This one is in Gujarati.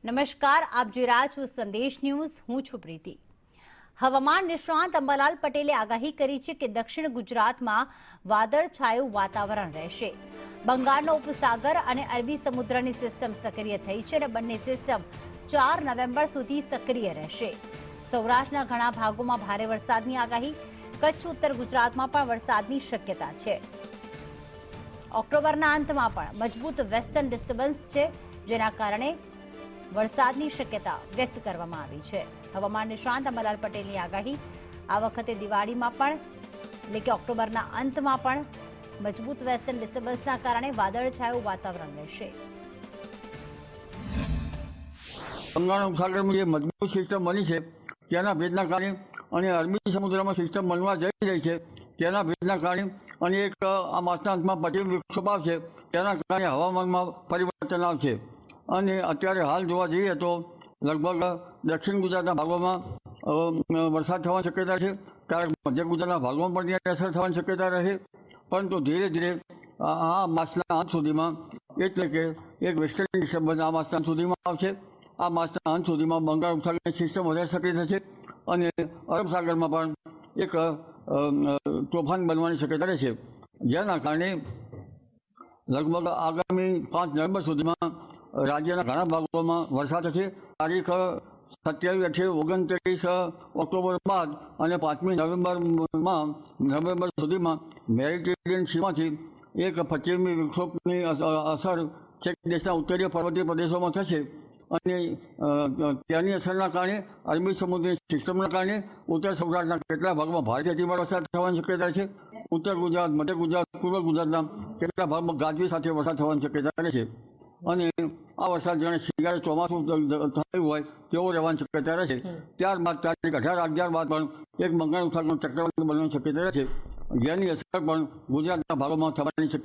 નમસ્કાર, આપ જોઈ રહ્યા છો સંદેશ ન્યૂઝ. હું છું પ્રીતિ. હવામાન નિષ્ણાંત અંબાલાલ પટેલે આગાહી કરી છે કે દક્ષિણ ગુજરાતમાં વાદળછાયું વાતાવરણ રહેશે. બંગાળનો ઉપસાગર અને અરબી સમુદ્રની સિસ્ટમ સક્રિય થઈ છે અને બંને સિસ્ટમ 4 નવેમ્બર સુધી સક્રિય રહેશે. સૌરાષ્ટ્રના ઘણા ભાગોમાં ભારે વરસાદની આગાહી. કચ્છ ઉત્તર ગુજરાતમાં પણ વરસાદની શક્યતા છે. ઓક્ટોબરના અંતમાં પણ મજબૂત વેસ્ટર્ન ડિસ્ટર્બન્સ છે, જેના કારણે વરસાદની શક્યતા વ્યક્ત કરવામાં આવી છે. હવામાન નિષ્ણાંત અંબાલાલ પટેલની આગાહી. આ વખતે દિવાળીમાં પણ એટલે કે ઓક્ટોબરના અંતમાં પણ મજબૂત વેસ્ટર્ન ડિસ્ટર્બન્સના કારણે વાદળછાયું વાતાવરણ રહેશે. બંગાળ ઉપસાગરમાં જે મજબૂત સિસ્ટમ બની છે તેના ભેજના કારણે અને અરબી સમુદ્રમાં સિસ્ટમ બનવા જઈ રહી છે તેના ભેજના કારણે અને એક આ માસના અંતમાં પશ્ચિમ વિક્ષોભ આવશે તેના કારણે હવામાનમાં પરિવર્તન આવશે. અને અત્યારે હાલ જોવા જઈએ તો લગભગ દક્ષિણ ગુજરાતના ભાગોમાં વરસાદ થવાની શક્યતા છે, ક્યારેક મધ્ય ગુજરાતના ભાગોમાં પણ ત્યાં અસર થવાની શક્યતા રહે. પરંતુ ધીરે ધીરે આ માસના અંત સુધીમાં એટલે કે એક વેસ્ટર્ન ડિસ્ટર્બન્સ આ માસના અંત સુધીમાં આવશે. આ માસના અંત સુધીમાં બંગાળ ઉપસાગરની સિસ્ટમ વધારે સક્રિય થશે અને અરબ સાગરમાં પણ એક તોફાન બનવાની શક્યતા રહેશે, જેના કારણે લગભગ આગામી 5 નવેમ્બર સુધીમાં રાજ્યના ઘણા ભાગોમાં વરસાદ થશે. તારીખ 27, 28, 29 ઓક્ટોબર બાદ અને 5મી નવેમ્બર સુધીમાં મેડિટેરિયન સીમાંથી એક પશ્ચિમી વિક્ષોભની અસર છેક દેશના ઉત્તરીય પર્વતીય પ્રદેશોમાં થશે અને તેની અસરના કારણે અરબી સમુદ્રની સિસ્ટમના કારણે ઉત્તર સૌરાષ્ટ્રના કેટલાક ભાગમાં ભારે અતિભારે વરસાદ થવાની શક્યતા છે. ઉત્તર ગુજરાત, મધ્ય ગુજરાત, પૂર્વ ગુજરાતના કેટલાક ભાગમાં ગાજવી સાથે વરસાદ થવાની શક્યતા રહેશે અને આ વરસાદ જાણે શિયાળે ચોમાસું થયું હોય તેવો રહેવાની શક્યતા રહેશે. ત્યારબાદ તારીખ 18, 11 બાદ પણ એક બંગાળ ઉપસાગરનું ચક્રવાત બનવાની શક્યતા રહેશે, જેની અસર પણ ગુજરાતના ભાગોમાં થવાની શક્યતા